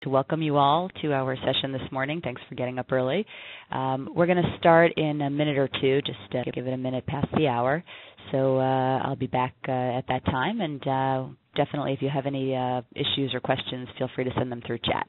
To welcome you all to our session this morning. Thanks for getting up early. We're going to start in a minute or two, just give it a minute past the hour. So I'll be back at that time, and definitely if you have any issues or questions, feel free to send them through chat.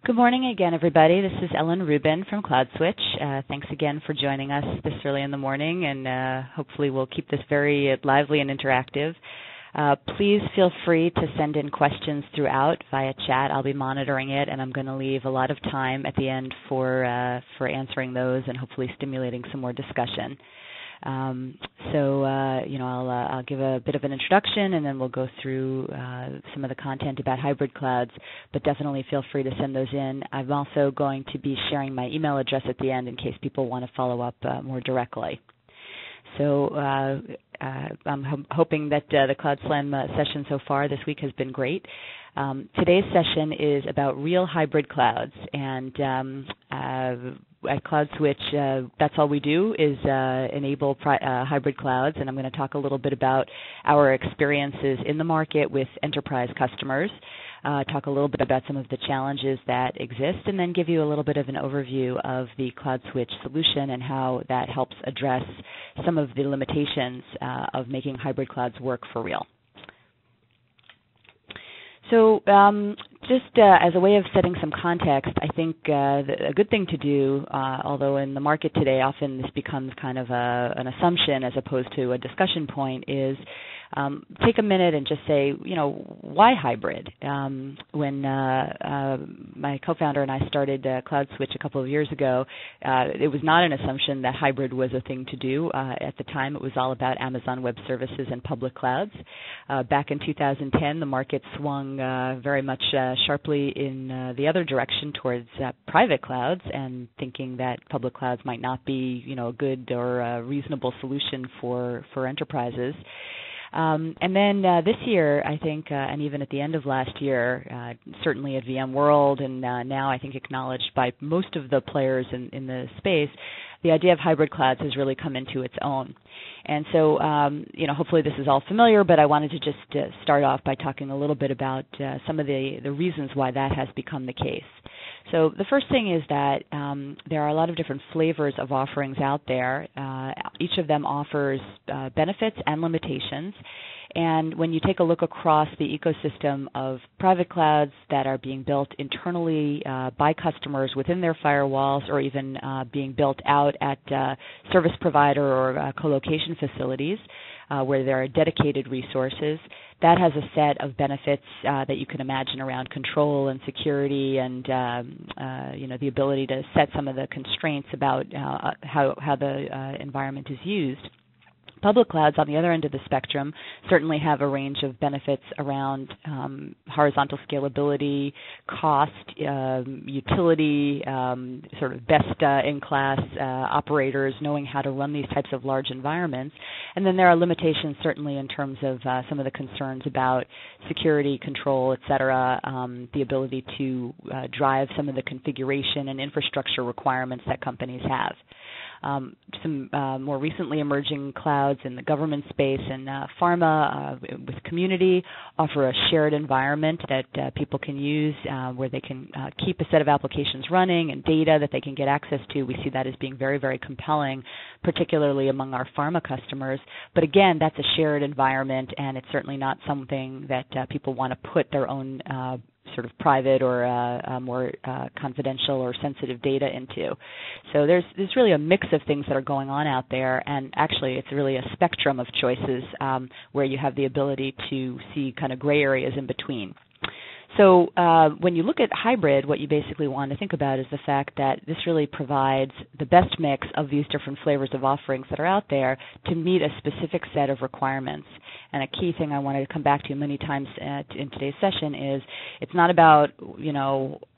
Good morning again, everybody. This is Ellen Rubin from CloudSwitch. Thanks again for joining us this early in the morning, and hopefully we'll keep this very lively and interactive. Please feel free to send in questions throughout via chat. I'll be monitoring it, and I'm going to leave a lot of time at the end for answering those and hopefully stimulating some more discussion. I'll give a bit of an introduction, and then we'll go through some of the content about hybrid clouds, but definitely feel free to send those in. I'm also going to be sharing my email address at the end in case people want to follow up more directly. So I'm hoping that the CloudSlam session so far this week has been great. Today's session is about real hybrid clouds, and at CloudSwitch, that's all we do is enable hybrid clouds, and I'm going to talk a little bit about our experiences in the market with enterprise customers, talk a little bit about some of the challenges that exist, and then give you a little bit of an overview of the CloudSwitch solution and how that helps address some of the limitations of making hybrid clouds work for real. So just as a way of setting some context, I think a good thing to do, although in the market today often this becomes kind of an assumption as opposed to a discussion point, is take a minute and just say, why hybrid? When my co-founder and I started CloudSwitch a couple of years ago, it was not an assumption that hybrid was a thing to do. At the time, it was all about Amazon Web Services and public clouds. Back in 2010, the market swung very much sharply in the other direction towards private clouds, and thinking that public clouds might not be, a good or a reasonable solution for enterprises. And then this year, I think, and even at the end of last year, certainly at VMworld, and now I think acknowledged by most of the players in the space, the idea of hybrid clouds has really come into its own. And so, hopefully this is all familiar, but I wanted to just start off by talking a little bit about some of the reasons why that has become the case. So the first thing is that there are a lot of different flavors of offerings out there. Each of them offers benefits and limitations. And when you take a look across the ecosystem of private clouds that are being built internally by customers within their firewalls, or even being built out at service provider or co-location facilities where there are dedicated resources, that has a set of benefits that you can imagine around control and security, and the ability to set some of the constraints about how the environment is used. Public clouds, on the other end of the spectrum, certainly have a range of benefits around horizontal scalability, cost, utility, sort of best-in-class operators knowing how to run these types of large environments. And then there are limitations, certainly, in terms of some of the concerns about security, control, et cetera, the ability to drive some of the configuration and infrastructure requirements that companies have. Some more recently emerging clouds in the government space and pharma with community offer a shared environment that people can use where they can keep a set of applications running and data that they can get access to. We see that as being very, very compelling, particularly among our pharma customers. But again, that's a shared environment, and it's certainly not something that people want to put their own sort of private or more confidential or sensitive data into. So there's really a mix of things that are going on out there, and actually it's really a spectrum of choices where you have the ability to see kind of gray areas in between. So when you look at hybrid, what you basically want to think about is the fact that this really provides the best mix of these different flavors of offerings that are out there to meet a specific set of requirements. And a key thing I wanted to come back to many times in today's session is it's not about,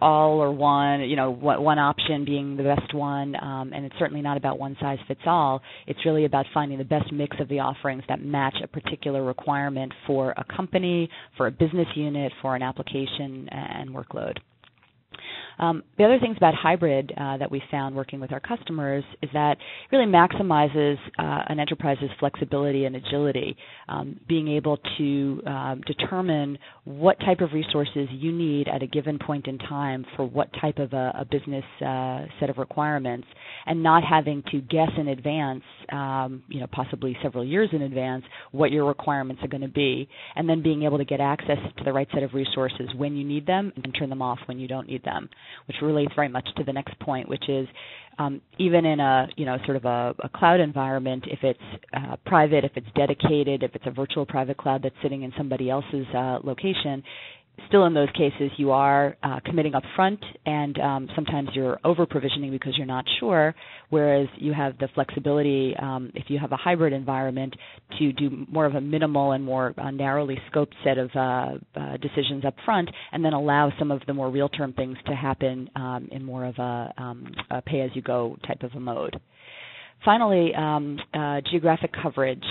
all or one, one option being the best one, and it's certainly not about one size fits all. It's really about finding the best mix of the offerings that match a particular requirement for a company, for a business unit, for an application and workload. The other things about hybrid that we found working with our customers is that it really maximizes an enterprise's flexibility and agility, being able to determine what type of resources you need at a given point in time for what type of a business set of requirements, and not having to guess in advance, possibly several years in advance, what your requirements are going to be, and then being able to get access to the right set of resources when you need them and turn them off when you don't need them, which relates very much to the next point, which is even in a sort of a cloud environment, if it's private, if it's dedicated, if it's a virtual private cloud that's sitting in somebody else's location, still in those cases you are committing up front, and sometimes you're over-provisioning because you're not sure, whereas you have the flexibility, if you have a hybrid environment, to do more of a minimal and more narrowly scoped set of decisions up front, and then allow some of the more real-term things to happen in more of a pay-as-you-go type of a mode. Finally, geographic coverage.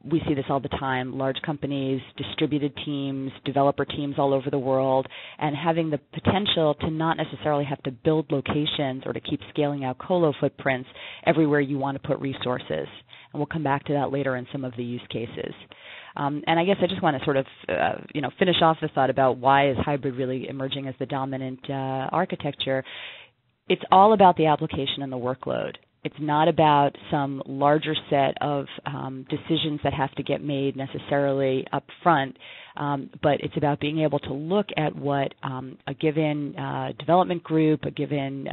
We see this all the time, large companies, distributed teams, developer teams all over the world, and having the potential to not necessarily have to build locations or to keep scaling out colo footprints everywhere you want to put resources. And we'll come back to that later in some of the use cases. And I guess I just want to sort of, finish off the thought about why is hybrid really emerging as the dominant architecture. It's all about the application and the workload. It's not about some larger set of decisions that have to get made necessarily up front, but it's about being able to look at what a given development group, a given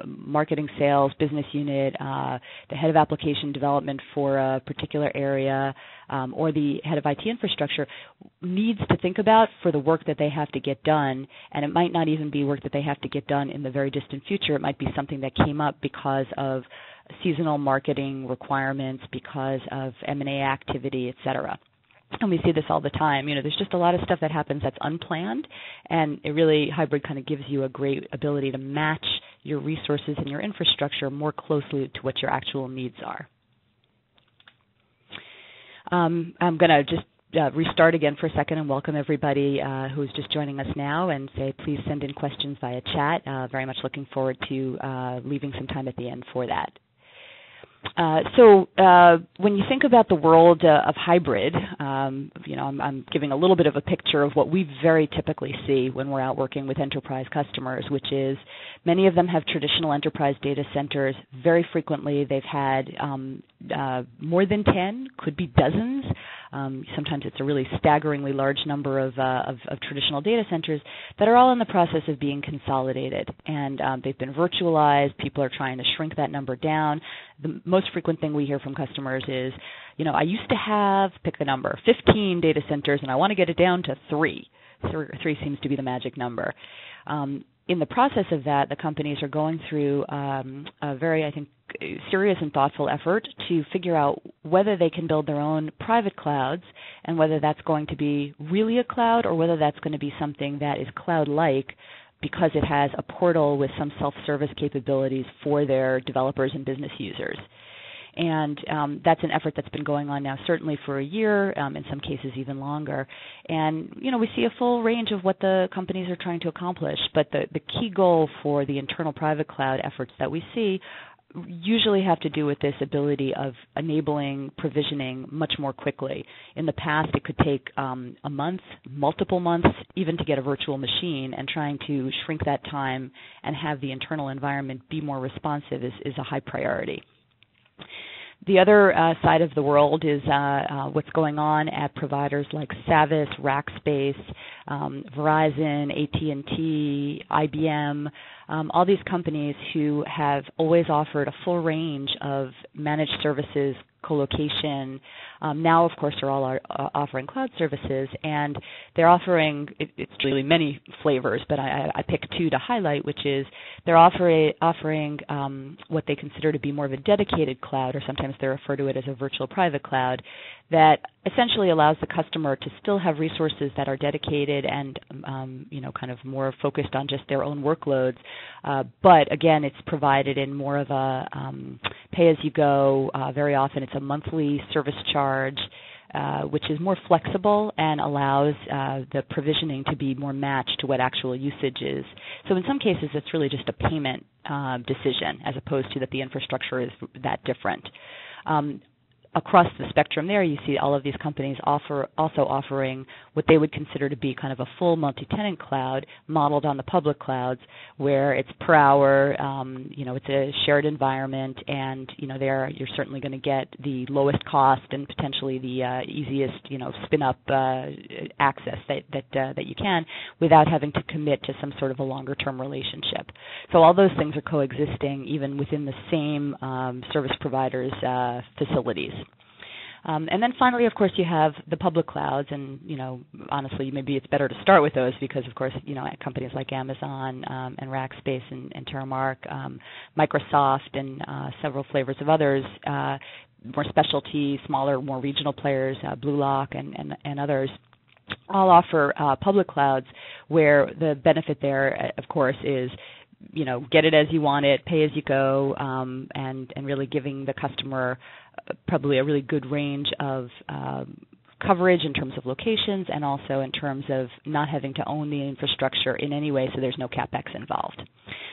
marketing, sales, business unit, the head of application development for a particular area, or the head of IT infrastructure needs to think about for the work that they have to get done. And it might not even be work that they have to get done in the very distant future. It might be something that came up because of seasonal marketing requirements, because of M&A activity, et cetera. And we see this all the time. There's just a lot of stuff that happens that's unplanned, and it really, hybrid kind of gives you a great ability to match your resources and your infrastructure more closely to what your actual needs are. I'm going to just restart again for a second and welcome everybody who's just joining us now, and say please send in questions via chat. Very much looking forward to leaving some time at the end for that. So when you think about the world of hybrid, I'm giving a little bit of a picture of what we very typically see when we're out working with enterprise customers, which is many of them have traditional enterprise data centers. Very frequently they've had more than 10, could be dozens. Sometimes it's a really staggeringly large number of traditional data centers that are all in the process of being consolidated. And they've been virtualized. People are trying to shrink that number down. The most frequent thing we hear from customers is, I used to have, pick the number, 15 data centers, and I want to get it down to 3. 3 seems to be the magic number. In the process of that, the companies are going through a very, I think, serious and thoughtful effort to figure out whether they can build their own private clouds and whether that's going to be really a cloud or whether that's going to be something that is cloud-like because it has a portal with some self-service capabilities for their developers and business users. And that's an effort that's been going on now certainly for a year, in some cases even longer. And, we see a full range of what the companies are trying to accomplish, but the key goal for the internal private cloud efforts that we see usually have to do with this ability of enabling provisioning much more quickly. In the past, it could take a month, multiple months, even to get a virtual machine, and trying to shrink that time and have the internal environment be more responsive is a high priority. The other side of the world is what's going on at providers like Savvis, Rackspace, Verizon, AT&T, IBM, all these companies who have always offered a full range of managed services, co-location. Now, of course, they're all offering cloud services, and they're offering, it's really many flavors, but I pick 2 to highlight, which is they're offering what they consider to be more of a dedicated cloud, or sometimes they refer to it as a virtual private cloud, that essentially allows the customer to still have resources that are dedicated and kind of more focused on just their own workloads. But again, it's provided in more of a pay-as-you-go. Very often it's a monthly service charge, which is more flexible and allows the provisioning to be more matched to what actual usage is. So in some cases, it's really just a payment decision as opposed to that the infrastructure is that different. Across the spectrum there, you see all of these companies also offering what they would consider to be kind of a full multi-tenant cloud modeled on the public clouds, where it's per hour, it's a shared environment, and there you're certainly going to get the lowest cost and potentially the easiest spin up access that you can without having to commit to some sort of a longer term relationship. So all those things are coexisting even within the same service provider's facilities. And then finally, of course, you have the public clouds, and honestly, maybe it's better to start with those because, of course, companies like Amazon and Rackspace and Terramark, Microsoft, and several flavors of others, more specialty, smaller, more regional players, Blue Lock and others, all offer public clouds where the benefit there, of course, is get it as you want it, pay as you go, and really giving the customer probably a really good range of coverage in terms of locations and also in terms of not having to own the infrastructure in any way, so there's no CapEx involved.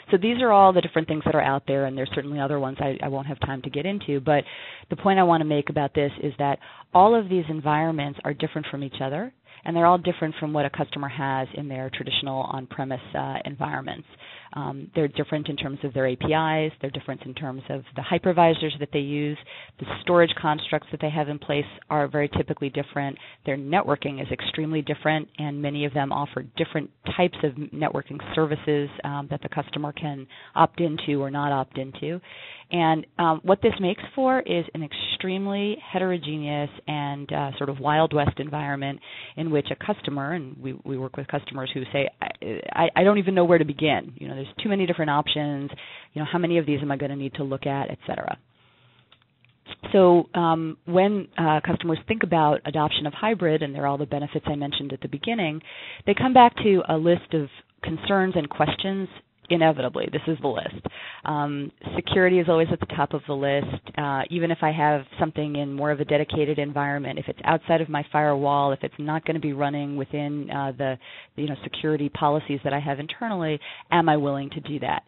So these are all the different things that are out there, and there's certainly other ones I won't have time to get into, but the point I want to make about this is that all of these environments are different from each other, and they're all different from what a customer has in their traditional on-premise environments. They're different in terms of their APIs. They're different in terms of the hypervisors that they use. The storage constructs that they have in place are very typically different. Their networking is extremely different, and many of them offer different types of networking services that the customer can opt into or not opt into. And what this makes for is an extremely heterogeneous and sort of Wild West environment in which a customer, and we work with customers who say, I don't even know where to begin. There's too many different options. How many of these am I going to need to look at, et cetera. So when customers think about adoption of hybrid, and there are all the benefits I mentioned at the beginning, they come back to a list of concerns and questions. Inevitably, this is the list. Security is always at the top of the list. Even if I have something in more of a dedicated environment, if it's outside of my firewall, if it's not going to be running within the security policies that I have internally, am I willing to do that?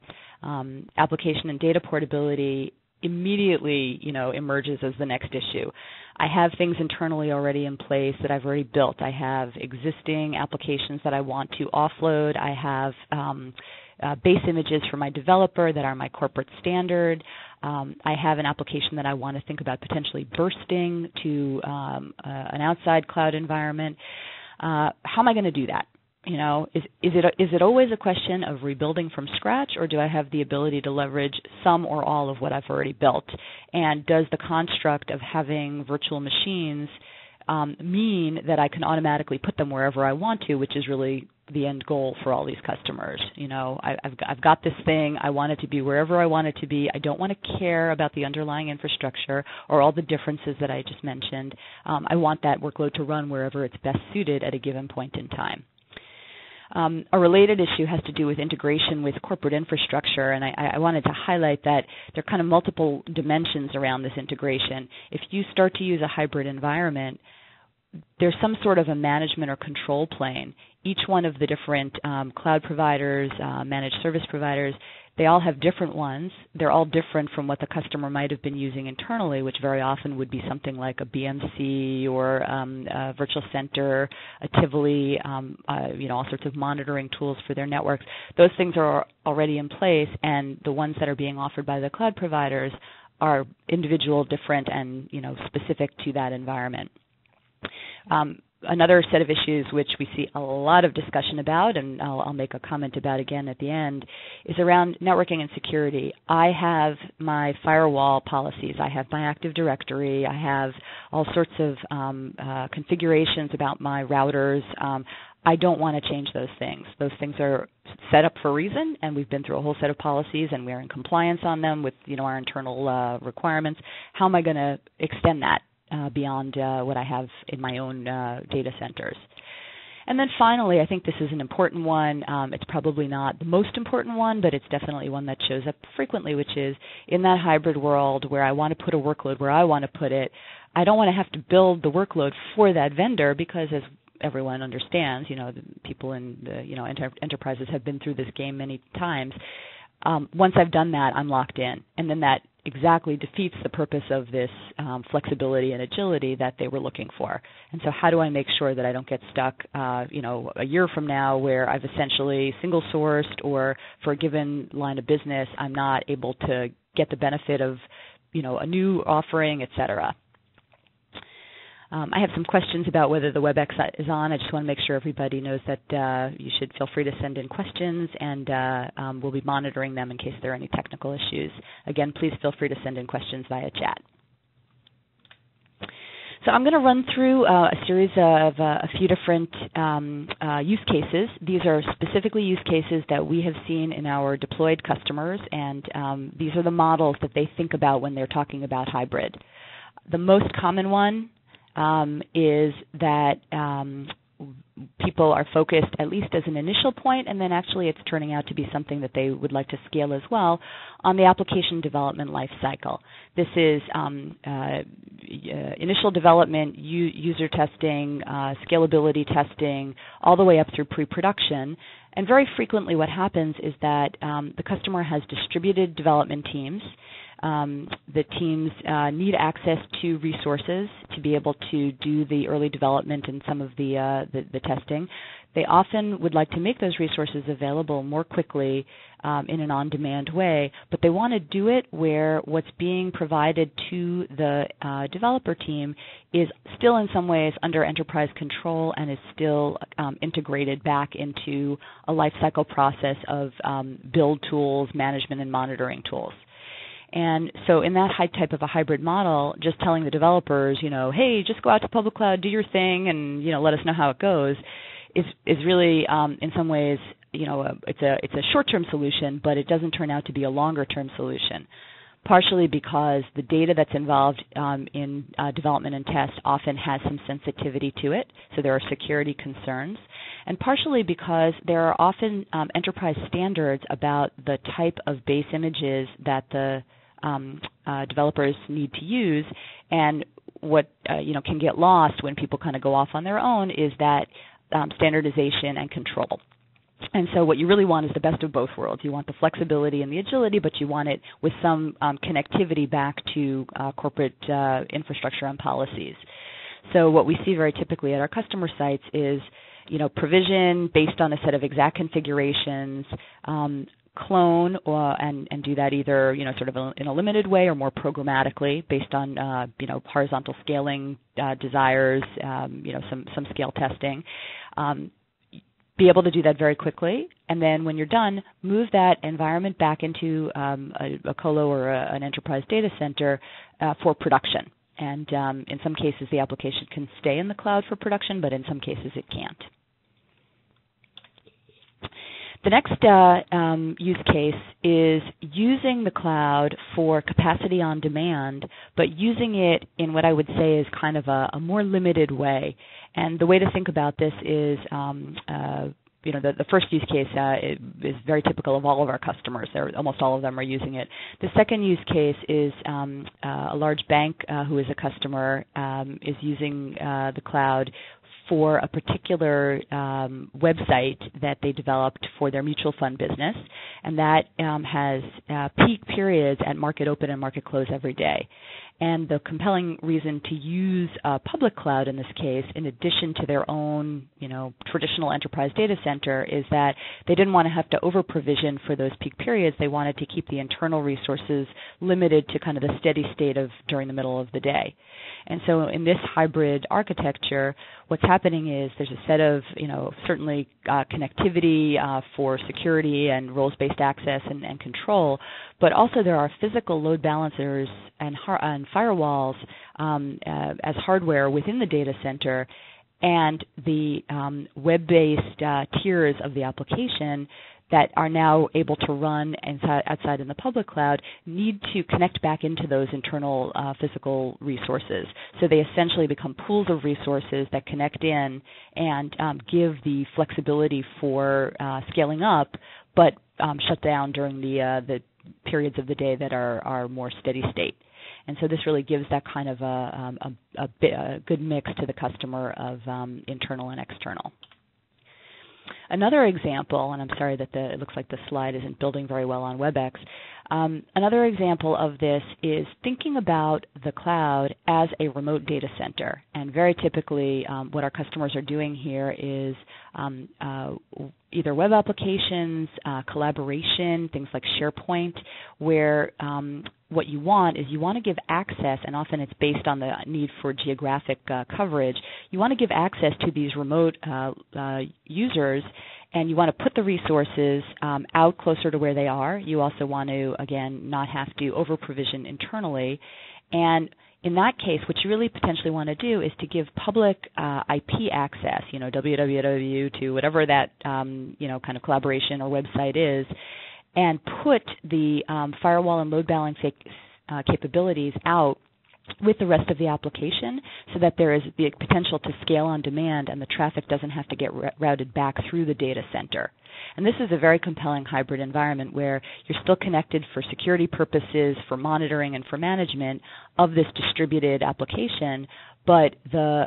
Application and data portability immediately, emerges as the next issue. I have things internally already in place that I've already built. I have existing applications that I want to offload. I have base images for my developer that are my corporate standard. I have an application that I want to think about potentially bursting to an outside cloud environment. How am I going to do that? Is it always a question of rebuilding from scratch, or do I have the ability to leverage some or all of what I've already built? And does the construct of having virtual machines mean that I can automatically put them wherever I want to, which is really the end goal for all these customers? I've got this thing. I want it to be wherever I want it to be. I don't want to care about the underlying infrastructure or all the differences that I just mentioned. I want that workload to run wherever it's best suited at a given point in time. A related issue has to do with integration with corporate infrastructure, and I wanted to highlight that there are kind of multiple dimensions around this integration. If you start to use a hybrid environment, there's some sort of a management or control plane. Each one of the different cloud providers, managed service providers, they all have different ones. They're all different from what the customer might have been using internally, which very often would be something like a BMC or a virtual center, a Tivoli, all sorts of monitoring tools for their networks. Those things are already in place, and the ones that are being offered by the cloud providers are individual, different, and specific to that environment. Another set of issues which we see a lot of discussion about, and I'll make a comment about again at the end, is around networking and security. I have my firewall policies. I have my Active Directory. I have all sorts of configurations about my routers. I don't want to change those things. Those things are set up for a reason, and we've been through a whole set of policies, and we're in compliance on them with our internal requirements. How am I going to extend that beyond what I have in my own data centers? And then finally, I think this is an important one. It's probably not the most important one, but it's definitely one that shows up frequently, which is in that hybrid world where I want to put a workload where I want to put it, I don't want to have to build the workload for that vendor because, as everyone understands, the people in the enterprises have been through this game many times. Once I've done that, I'm locked in, and then that exactly defeats the purpose of this flexibility and agility that they were looking for. And so how do I make sure that I don't get stuck, a year from now where I've essentially single-sourced, or for a given line of business, I'm not able to get the benefit of, a new offering, et cetera. I have some questions about whether the WebEx is on. I just want to make sure everybody knows that you should feel free to send in questions, and we'll be monitoring them in case there are any technical issues. Again, please feel free to send in questions via chat. So I'm going to run through a series of a few different use cases. These are specifically use cases that we have seen in our deployed customers, and these are the models that they think about when they're talking about hybrid. The most common one is that people are focused, at least as an initial point, and then actually it's turning out to be something that they would like to scale as well, on the application development lifecycle. This is initial development, user testing, scalability testing, all the way up through pre-production. And very frequently what happens is that the customer has distributed development teams. the teams need access to resources to be able to do the early development and some of the testing. They often would like to make those resources available more quickly in an on-demand way, but they want to do it where what's being provided to the developer team is still in some ways under enterprise control and is still integrated back into a lifecycle process of build tools, management, and monitoring tools. And so in that type of a hybrid model, just telling the developers, hey, just go out to public cloud, do your thing, and let us know how it goes, is really in some ways, it's a short-term solution, but it doesn't turn out to be a longer-term solution. Partially because the data that's involved in development and test often has some sensitivity to it, so there are security concerns, and partially because there are often enterprise standards about the type of base images that the developers need to use, and what can get lost when people kind of go off on their own is that standardization and control. And so what you really want is the best of both worlds. You want the flexibility and the agility, but you want it with some connectivity back to corporate infrastructure and policies. So what we see very typically at our customer sites is, provision based on a set of exact configurations, clone and do that either, sort of in a limited way or more programmatically based on, horizontal scaling desires, some scale testing. Be able to do that very quickly, and then when you're done, move that environment back into a colo or an enterprise data center for production. And in some cases, the application can stay in the cloud for production, but in some cases, it can't. The next use case is using the cloud for capacity on demand, but using it in what I would say is kind of a more limited way. And the way to think about this is, the first use case is very typical of all of our customers. Almost all of them are using it. The second use case is a large bank who is a customer is using the cloud for a particular website that they developed for their mutual fund business, and that has peak periods at market open and market close every day. And the compelling reason to use public cloud in this case, in addition to their own, traditional enterprise data center, is that they didn't want to have to over-provision for those peak periods. They wanted to keep the internal resources limited to kind of the steady state of during the middle of the day. And so in this hybrid architecture, what's happening is there's a set of, certainly connectivity for security and roles-based access and control, but also there are physical load balancers and firewalls as hardware within the data center, and the web-based tiers of the application that are now able to run outside in the public cloud need to connect back into those internal physical resources. So they essentially become pools of resources that connect in and give the flexibility for scaling up, but shut down during the periods of the day that are more steady state. And so this really gives that kind of a good mix to the customer of internal and external. Another example, and I'm sorry that it looks like the slide isn't building very well on WebEx. Another example of this is thinking about the cloud as a remote data center. And very typically, what our customers are doing here is either web applications, collaboration, things like SharePoint, where what you want is you want to give access, and often it's based on the need for geographic coverage. You want to give access to these remote users, and you want to put the resources out closer to where they are. You also want to, again, not have to over-provision internally. And in that case, what you really potentially want to do is to give public IP access, www to whatever that, kind of collaboration or website is, and put the firewall and load balancing capabilities out with the rest of the application so that there is the potential to scale on demand and the traffic doesn't have to get routed back through the data center. And this is a very compelling hybrid environment where you're still connected for security purposes, for monitoring and for management of this distributed application, but the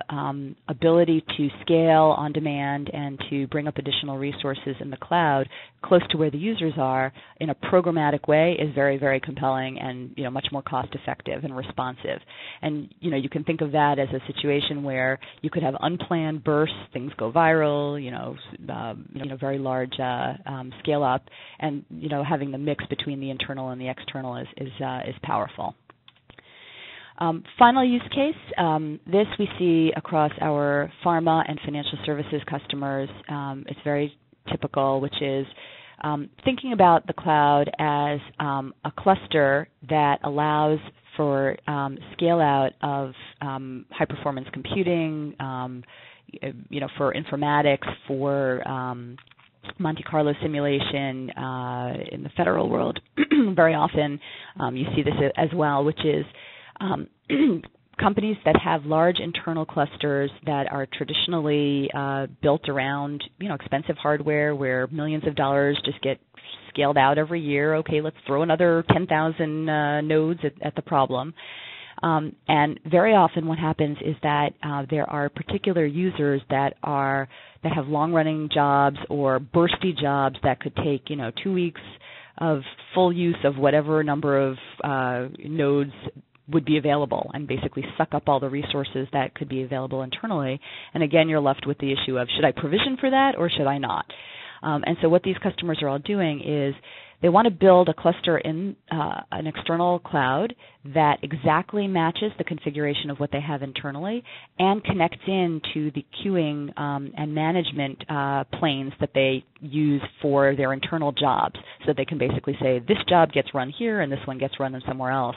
ability to scale on demand and to bring up additional resources in the cloud close to where the users are in a programmatic way is very, very compelling and much more cost-effective and responsive. And you can think of that as a situation where you could have unplanned bursts, things go viral, very large scale up, and having the mix between the internal and the external is powerful. Final use case, this we see across our pharma and financial services customers. It's very typical, which is thinking about the cloud as a cluster that allows for scale out of high-performance computing, for informatics, for Monte Carlo simulation in the federal world. Very often you see this as well, which is companies that have large internal clusters that are traditionally built around expensive hardware where millions of dollars just get scaled out every year. Okay, let's throw another 10,000 nodes at the problem. And very often what happens is that there are particular users that have long-running jobs or bursty jobs that could take 2 weeks of full use of whatever number of nodes would be available, and basically suck up all the resources that could be available internally. And again, you're left with the issue of, should I provision for that or should I not? And so what these customers are all doing is they want to build a cluster in an external cloud that exactly matches the configuration of what they have internally and connects into the queuing and management planes that they use for their internal jobs, so that they can basically say, this job gets run here and this one gets run somewhere else.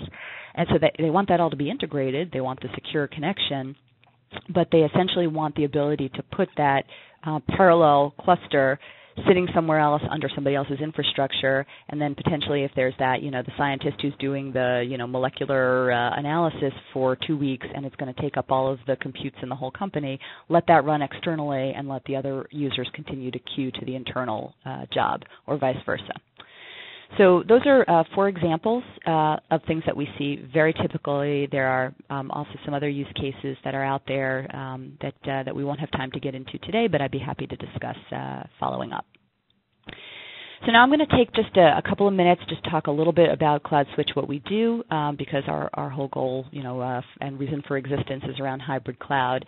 And so they want that all to be integrated. They want the secure connection, but they essentially want the ability to put that parallel cluster sitting somewhere else under somebody else's infrastructure, and then potentially if there's that, the scientist who's doing the, molecular analysis for 2 weeks and it's going to take up all of the computes in the whole company, let that run externally and let the other users continue to queue to the internal job, or vice versa. So those are 4 examples of things that we see very typically. There are also some other use cases that are out there that we won't have time to get into today, but I'd be happy to discuss following up. So now I'm going to take just a couple of minutes, just talk a little bit about CloudSwitch, what we do, because our whole goal, and reason for existence is around hybrid cloud.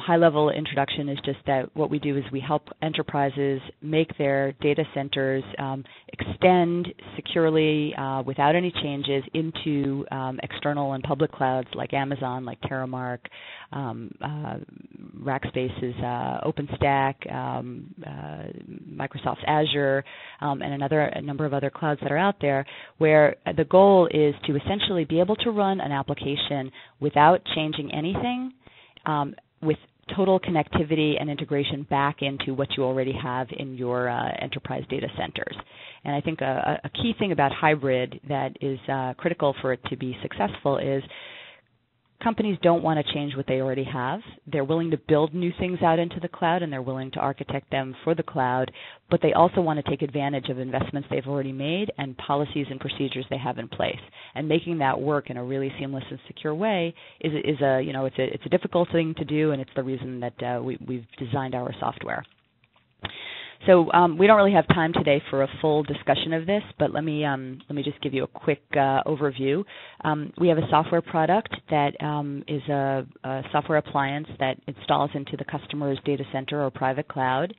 High-level introduction is just that what we do is we help enterprises make their data centers extend securely without any changes into external and public clouds like Amazon, like Terramark, Rackspace's OpenStack, Microsoft's Azure, and a number of other clouds that are out there, where the goal is to essentially be able to run an application without changing anything, with total connectivity and integration back into what you already have in your enterprise data centers. And I think a key thing about hybrid that is critical for it to be successful is companies don't want to change what they already have. They're willing to build new things out into the cloud, and they're willing to architect them for the cloud, but they also want to take advantage of investments they've already made and policies and procedures they have in place. And making that work in a really seamless and secure way is it's a difficult thing to do, and it's the reason that we've designed our software. So we don't really have time today for a full discussion of this, but let me just give you a quick overview. We have a software product that is a software appliance that installs into the customer's data center or private cloud.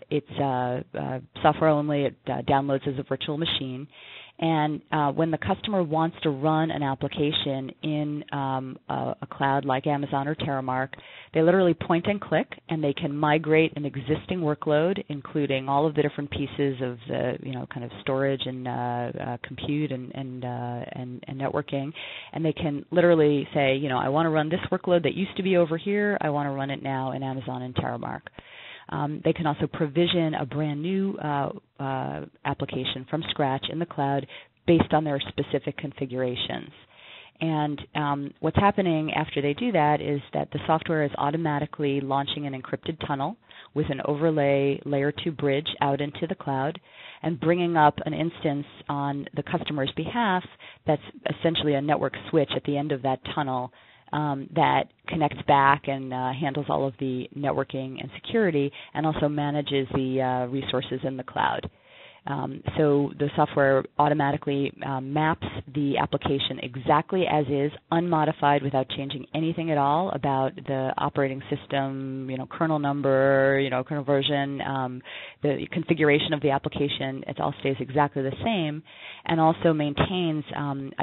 It's software only. It downloads as a virtual machine. And when the customer wants to run an application in a cloud like Amazon or Terramark, they literally point and click, and they can migrate an existing workload, including all of the different pieces of the kind of storage and compute and networking, and they can literally say, I want to run this workload that used to be over here. I want to run it now in Amazon and Terramark. They can also provision a brand new application from scratch in the cloud based on their specific configurations. And what's happening after they do that is that the software is automatically launching an encrypted tunnel, with an overlay layer 2 bridge out into the cloud, and bringing up an instance on the customer's behalf that's essentially a network switch at the end of that tunnel that connects back and handles all of the networking and security, and also manages the resources in the cloud. So the software automatically maps the application exactly as is, unmodified, without changing anything at all about the operating system, kernel number, kernel version, the configuration of the application. It all stays exactly the same, and also maintains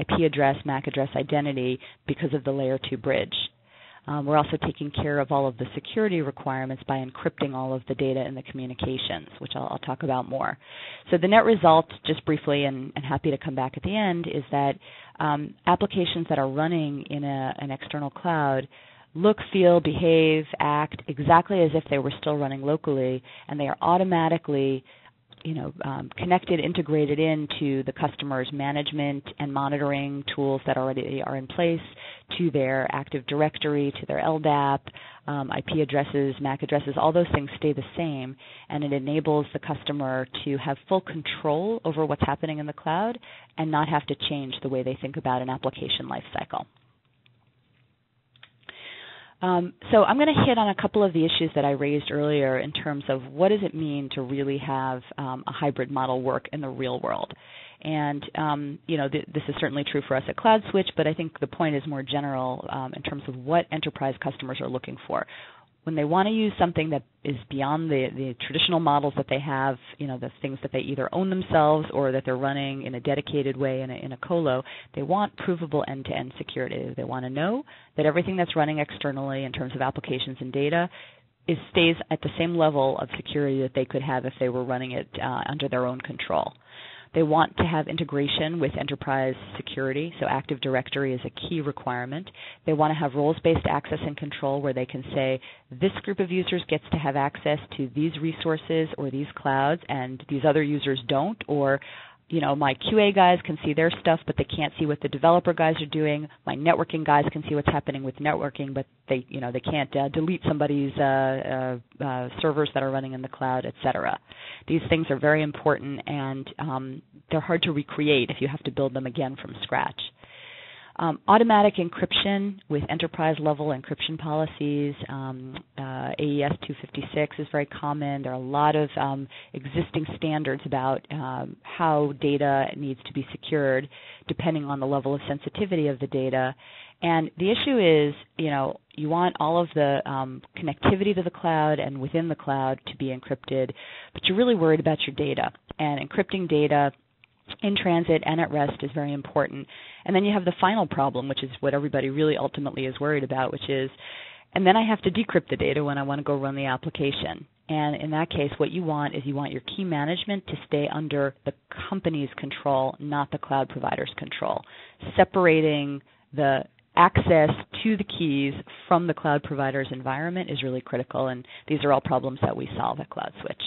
IP address, MAC address identity because of the layer 2 bridge. We're also taking care of all of the security requirements by encrypting all of the data in the communications, which I'll talk about more. So the net result, just briefly, and happy to come back at the end, is that applications that are running in an external cloud look, feel, behave, act exactly as if they were still running locally, and they are automatically connected, integrated into the customer's management and monitoring tools that already are in place, to their Active Directory, to their LDAP, IP addresses, MAC addresses. All those things stay the same, and it enables the customer to have full control over what's happening in the cloud and not have to change the way they think about an application lifecycle. So I'm going to hit on a couple of the issues that I raised earlier in terms of what does it mean to really have a hybrid model work in the real world. And, this is certainly true for us at CloudSwitch, but I think the point is more general in terms of what enterprise customers are looking for. When they want to use something that is beyond the traditional models that they have, the things that they either own themselves or that they're running in a dedicated way in a colo, they want provable end-to-end security. They want to know that everything that's running externally in terms of applications and data stays at the same level of security that they could have if they were running it under their own control. They want to have integration with enterprise security, so Active Directory is a key requirement. They want to have roles-based access and control where they can say, this group of users gets to have access to these resources or these clouds, and these other users don't, or my QA guys can see their stuff, but they can't see what the developer guys are doing. My networking guys can see what's happening with networking, but they can't delete somebody's servers that are running in the cloud, et cetera. These things are very important, and they're hard to recreate if you have to build them again from scratch. Automatic encryption with enterprise-level encryption policies, AES 256 is very common. There are a lot of existing standards about how data needs to be secured depending on the level of sensitivity of the data. And the issue is, you want all of the connectivity to the cloud and within the cloud to be encrypted, but you're really worried about your data. And encrypting data in transit and at rest is very important. And then you have the final problem, which is what everybody really ultimately is worried about, which is, and then I have to decrypt the data when I want to go run the application. And in that case, what you want is your key management to stay under the company's control, not the cloud provider's control. Separating the access to the keys from the cloud provider's environment is really critical, and these are all problems that we solve at CloudSwitch.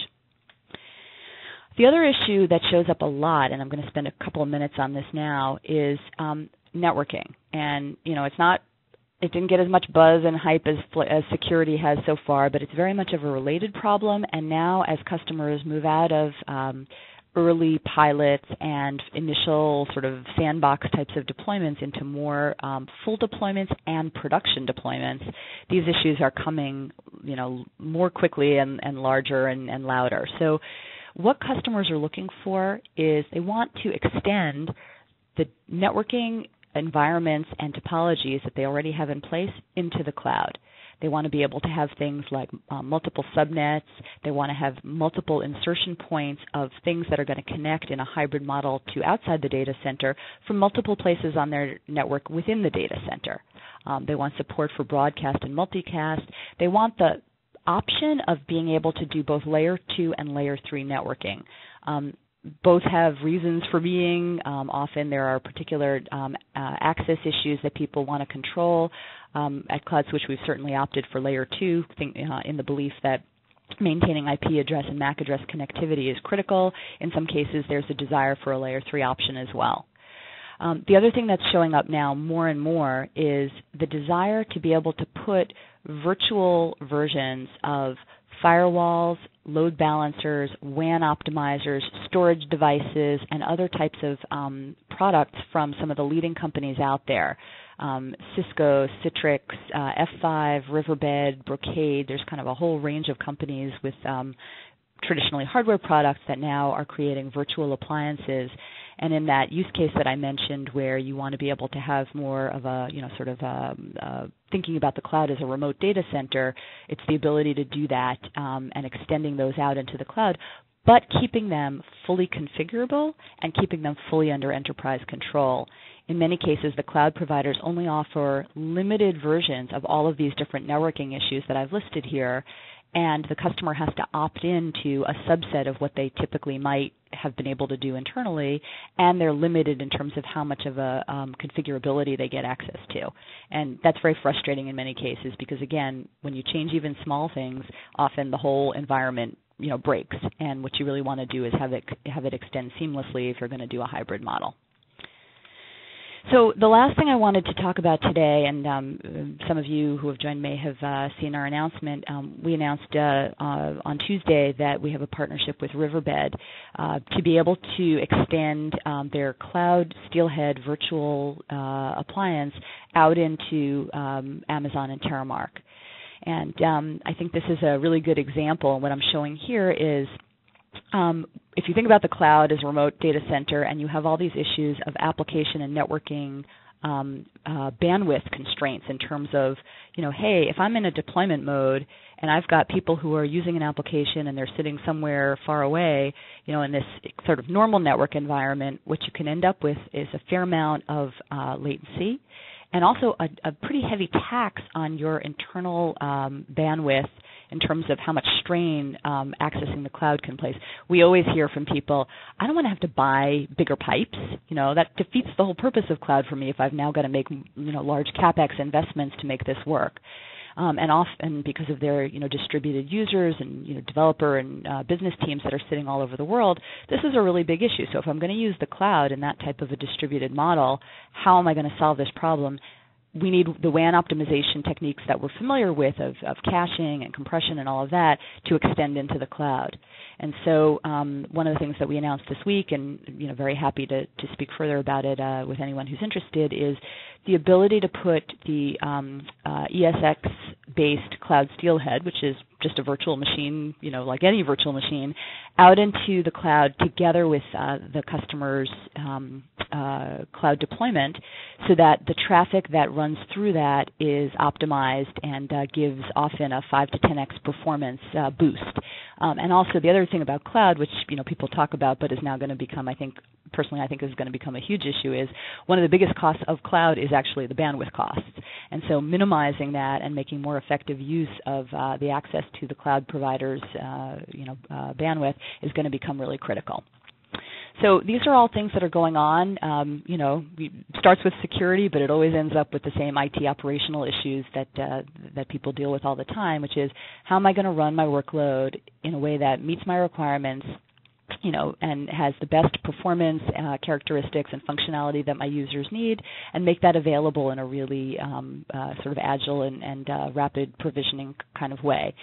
The other issue that shows up a lot, and I'm going to spend a couple of minutes on this now, is networking. And it didn't get as much buzz and hype as security has so far, but it's very much of a related problem. And now, as customers move out of early pilots and initial sort of sandbox types of deployments into more full deployments and production deployments, these issues are coming, more quickly and larger and louder. So what customers are looking for is they want to extend the networking environments and topologies that they already have in place into the cloud. They want to be able to have things like multiple subnets. They want to have multiple insertion points of things that are going to connect in a hybrid model to outside the data center from multiple places on their network within the data center. They want support for broadcast and multicast. They want the option of being able to do both layer 2 and layer 3 networking. Both have reasons for being. Often there are particular access issues that people want to control. At CloudSwitch, we've certainly opted for layer 2 in the belief that maintaining IP address and MAC address connectivity is critical. In some cases, there's a desire for a layer 3 option as well. The other thing that's showing up now more and more is the desire to be able to put virtual versions of firewalls, load balancers, WAN optimizers, storage devices, and other types of products from some of the leading companies out there. Cisco, Citrix, F5, Riverbed, Brocade. There's kind of a whole range of companies with traditionally hardware products that now are creating virtual appliances. And in that use case that I mentioned, where you want to be able to have more of a, sort of thinking about the cloud as a remote data center, it's the ability to do that and extending those out into the cloud, but keeping them fully configurable and keeping them fully under enterprise control. In many cases, the cloud providers only offer limited versions of all of these different networking issues that I've listed here, and the customer has to opt into a subset of what they typically might have been able to do internally, and they're limited in terms of how much of a configurability they get access to. And that's very frustrating in many cases because, again, when you change even small things, often the whole environment breaks, and what you really want to do is have it extend seamlessly if you're going to do a hybrid model. So the last thing I wanted to talk about today, and some of you who have joined may have seen our announcement, we announced on Tuesday that we have a partnership with Riverbed to be able to extend their cloud Steelhead virtual appliance out into Amazon and Terramark. And I think this is a really good example. And what I'm showing here is if you think about the cloud as a remote data center and you have all these issues of application and networking bandwidth constraints in terms of, hey, if I'm in a deployment mode and I've got people who are using an application and they're sitting somewhere far away, in this sort of normal network environment, what you can end up with is a fair amount of latency and also a pretty heavy tax on your internal bandwidth in terms of how much strain accessing the cloud can place. We always hear from people, I don't want to have to buy bigger pipes. That defeats the whole purpose of cloud for me if I've now got to make large CapEx investments to make this work. And often because of their distributed users and developer and business teams that are sitting all over the world, this is a really big issue. So if I'm going to use the cloud in that type of a distributed model, how am I going to solve this problem? We need the WAN optimization techniques that we're familiar with of caching and compression and all of that to extend into the cloud. And so one of the things that we announced this week, and very happy to speak further about it with anyone who's interested, is the ability to put the ESX-based Cloud Steelhead, which is just a virtual machine, like any virtual machine, out into the cloud together with the customer's cloud deployment so that the traffic that runs through that is optimized and gives often a 5 to 10x performance boost. And also the other thing about cloud, which people talk about but is now going to become, I think is going to become a huge issue, is one of the biggest costs of cloud is actually the bandwidth costs. And so minimizing that and making more effective use of the access to the cloud provider's bandwidth is going to become really critical. So these are all things that are going on. It starts with security, but it always ends up with the same IT operational issues that people deal with all the time, which is how am I going to run my workload in a way that meets my requirements, and has the best performance characteristics and functionality that my users need, and make that available in a really sort of agile and rapid provisioning kind of way.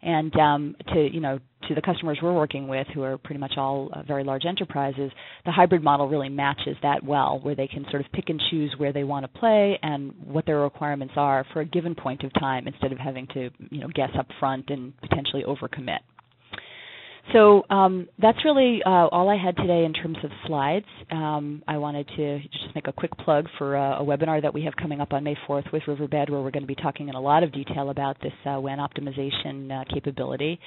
And to the customers we're working with, who are pretty much all very large enterprises, the hybrid model really matches that well, where they can sort of pick and choose where they want to play and what their requirements are for a given point of time, instead of having to guess up front and potentially overcommit. So that's really all I had today in terms of slides. I wanted to just make a quick plug for a webinar that we have coming up on May 4th with Riverbed, where we're going to be talking in a lot of detail about this WAN optimization capability.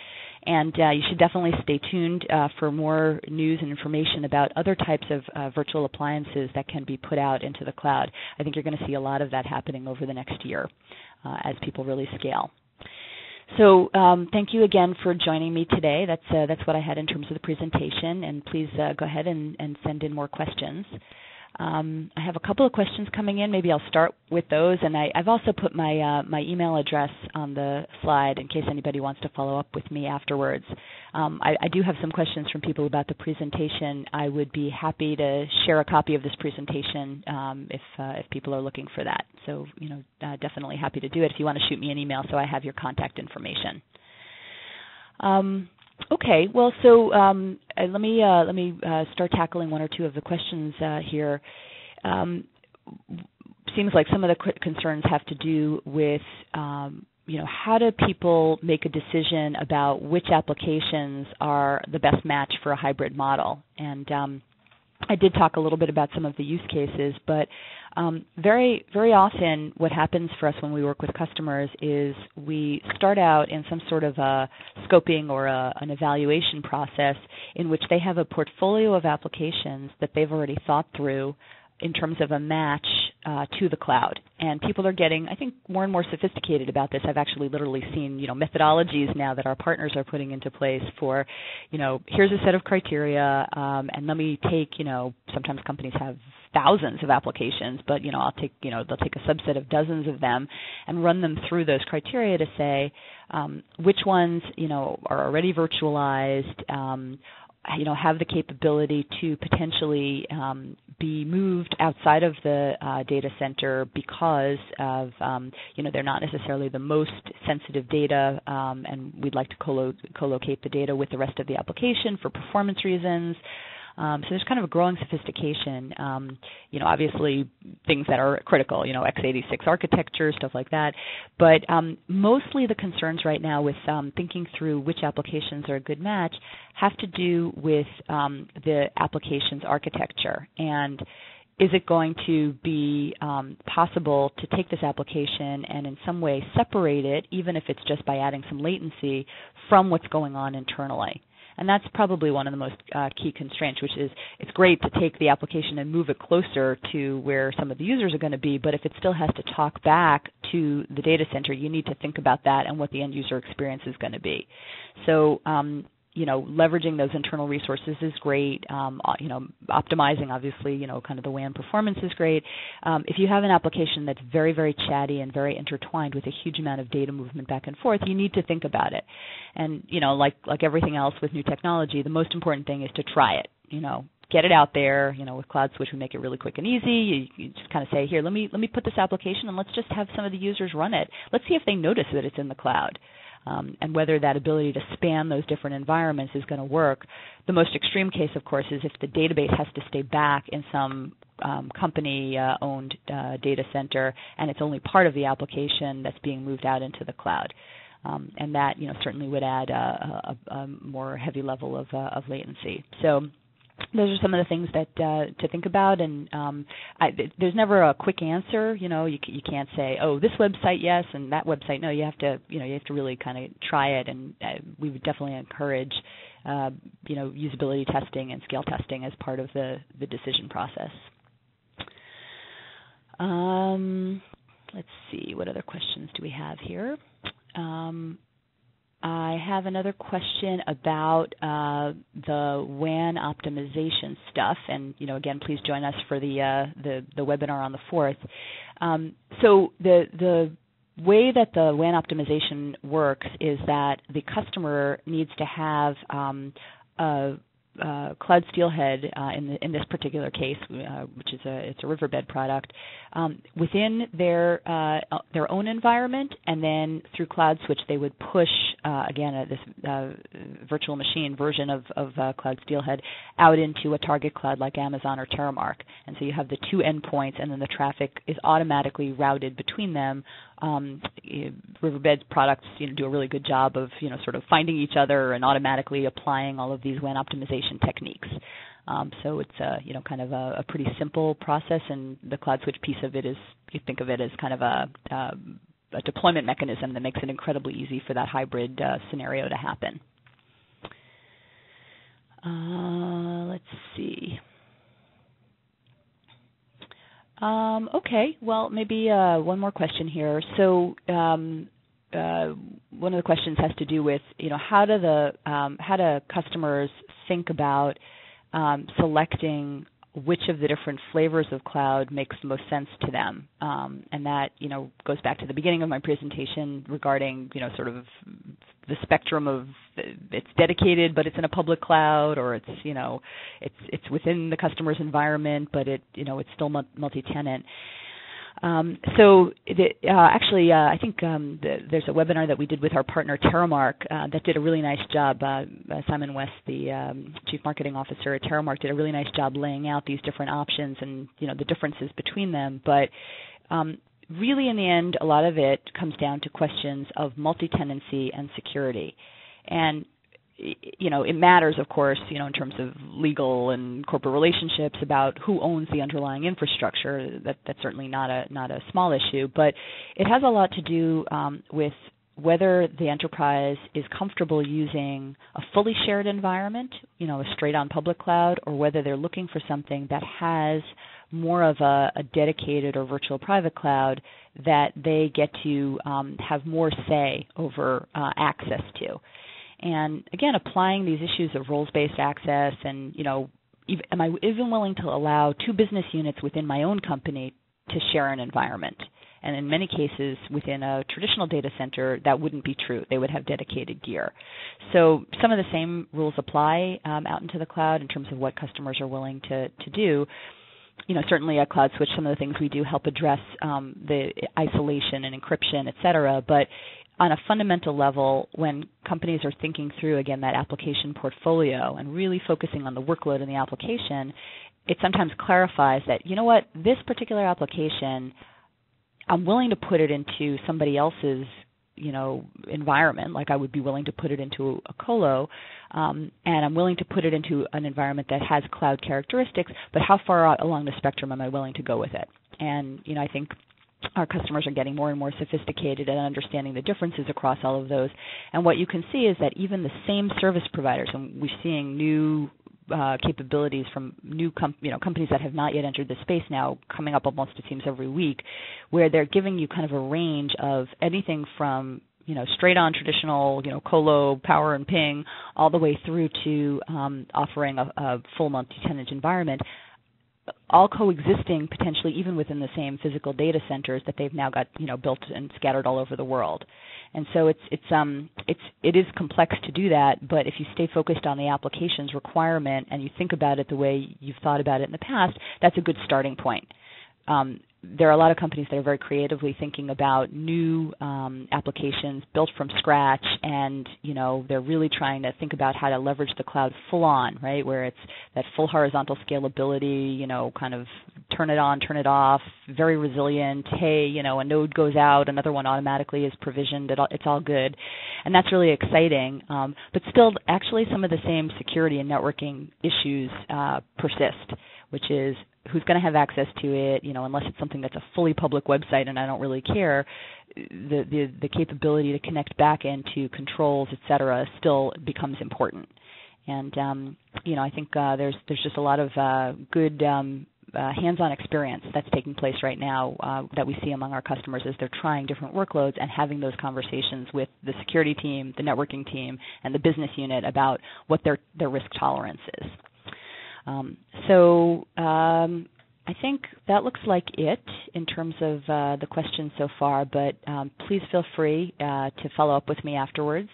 And you should definitely stay tuned for more news and information about other types of virtual appliances that can be put out into the cloud. I think you're going to see a lot of that happening over the next year as people really scale. So thank you again for joining me today. That's what I had in terms of the presentation, and please go ahead and send in more questions. I have a couple of questions coming in. Maybe I'll start with those, and I've also put my email address on the slide in case anybody wants to follow up with me afterwards. I do have some questions from people about the presentation. I would be happy to share a copy of this presentation if people are looking for that. So definitely happy to do it if you want to shoot me an email so I have your contact information. Okay, well, so let me start tackling one or two of the questions here. Seems like some of the concerns have to do with how do people make a decision about which applications are the best match for a hybrid model? And I did talk a little bit about some of the use cases, but very, very often what happens for us when we work with customers is we start out in some sort of a scoping or an evaluation process in which they have a portfolio of applications that they've already thought through in terms of a match to the cloud. And people are getting, I think, more and more sophisticated about this. I've actually literally seen, methodologies now that our partners are putting into place for, here's a set of criteria, and let me take, sometimes companies have thousands of applications, but, they'll take a subset of dozens of them and run them through those criteria to say which ones, are already virtualized, have the capability to potentially be moved outside of the data center because of, they're not necessarily the most sensitive data, and we'd like to co-locate the data with the rest of the application for performance reasons. So there's kind of a growing sophistication, obviously things that are critical, x86 architecture, stuff like that. But mostly the concerns right now with thinking through which applications are a good match have to do with the application's architecture. And is it going to be possible to take this application and in some way separate it, even if it's just by adding some latency, from what's going on internally? And that's probably one of the most key constraints, which is it's great to take the application and move it closer to where some of the users are going to be, but if it still has to talk back to the data center, you need to think about that and what the end user experience is going to be. So, leveraging those internal resources is great. Optimizing, obviously, kind of the WAN performance is great. If you have an application that's very, very chatty and very intertwined with a huge amount of data movement back and forth, you need to think about it. And, like everything else with new technology, the most important thing is to try it. Get it out there. With CloudSwitch, we make it really quick and easy. You just kind of say, here, let me put this application and let's just have some of the users run it. Let's see if they notice that it's in the cloud. And whether that ability to span those different environments is going to work. The most extreme case, of course, is if the database has to stay back in some company-owned data center, and it's only part of the application that's being moved out into the cloud. And that, certainly would add a more heavy level of latency. So those are some of the things that to think about, and there's never a quick answer. You can't say, oh, this website yes, and that website no. You have to really kind of try it, and we would definitely encourage usability testing and scale testing as part of the decision process. Let's see, what other questions do we have here? I have another question about the WAN optimization stuff, and again, please join us for the webinar on the 4th. So the way that the WAN optimization works is that the customer needs to have a Cloud Steelhead in this particular case, which is it's a Riverbed product, within their own environment, and then through CloudSwitch they would push again this virtual machine version of Cloud Steelhead out into a target cloud like Amazon or Terramark, and so you have the two endpoints, and then the traffic is automatically routed between them. Riverbed's products do a really good job of sort of finding each other and automatically applying all of these WAN optimization techniques. So it's kind of a pretty simple process, and the CloudSwitch piece of it is, you think of it as kind of a deployment mechanism that makes it incredibly easy for that hybrid scenario to happen. Let's see. Okay, well, maybe one more question here. So one of the questions has to do with, how do customers think about selecting which of the different flavors of cloud makes the most sense to them? And that, goes back to the beginning of my presentation regarding, sort of the spectrum of it's dedicated, but it's in a public cloud, or it's, it's within the customer's environment, but it's still multi-tenant. Actually, I think there's a webinar that we did with our partner Terramark that did a really nice job. Simon West, the Chief Marketing Officer at Terramark, did a really nice job laying out these different options and the differences between them. But really, in the end, a lot of it comes down to questions of multi-tenancy and security. And it matters, of course, in terms of legal and corporate relationships about who owns the underlying infrastructure. That's certainly not a small issue, but it has a lot to do with whether the enterprise is comfortable using a fully shared environment, a straight-on public cloud, or whether they're looking for something that has more of a dedicated or virtual private cloud that they get to have more say over access to. And again, applying these issues of roles-based access and, am I even willing to allow two business units within my own company to share an environment? And in many cases, within a traditional data center, that wouldn't be true. They would have dedicated gear. So some of the same rules apply out into the cloud in terms of what customers are willing to do. Certainly at CloudSwitch, some of the things we do help address the isolation and encryption, et cetera, but on a fundamental level, when companies are thinking through, again, that application portfolio and really focusing on the workload in the application, it sometimes clarifies that, this particular application, I'm willing to put it into somebody else's, environment, like I would be willing to put it into a colo, and I'm willing to put it into an environment that has cloud characteristics, but how far out along the spectrum am I willing to go with it? And, I think our customers are getting more and more sophisticated at understanding the differences across all of those. And what you can see is that even the same service providers, and we're seeing new capabilities from new companies that have not yet entered the space now coming up almost, it seems, every week, where they're giving you kind of a range of anything from straight on traditional, colo, power and ping, all the way through to offering a full multi-tenant environment, all coexisting potentially even within the same physical data centers that they've now got built and scattered all over the world. And so it is complex to do that, but if you stay focused on the application's requirement and you think about it the way you've thought about it in the past, that's a good starting point. There are a lot of companies that are very creatively thinking about new applications built from scratch, and they're really trying to think about how to leverage the cloud full on, right? Where it's that full horizontal scalability, kind of turn it on, turn it off, very resilient. Hey, a node goes out, another one automatically is provisioned. It's all good, and that's really exciting. But still, actually, some of the same security and networking issues persist, which is who's going to have access to it, unless it's something that's a fully public website and I don't really care, the capability to connect back into controls, et cetera, still becomes important. And, I think there's just a lot of good hands-on experience that's taking place right now that we see among our customers as they're trying different workloads and having those conversations with the security team, the networking team, and the business unit about what their risk tolerance is. I think that looks like it in terms of the questions so far, but please feel free to follow up with me afterwards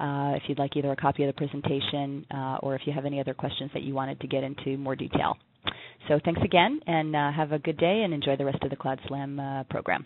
if you'd like either a copy of the presentation or if you have any other questions that you wanted to get into more detail. So thanks again, and have a good day and enjoy the rest of the Cloud Slam program.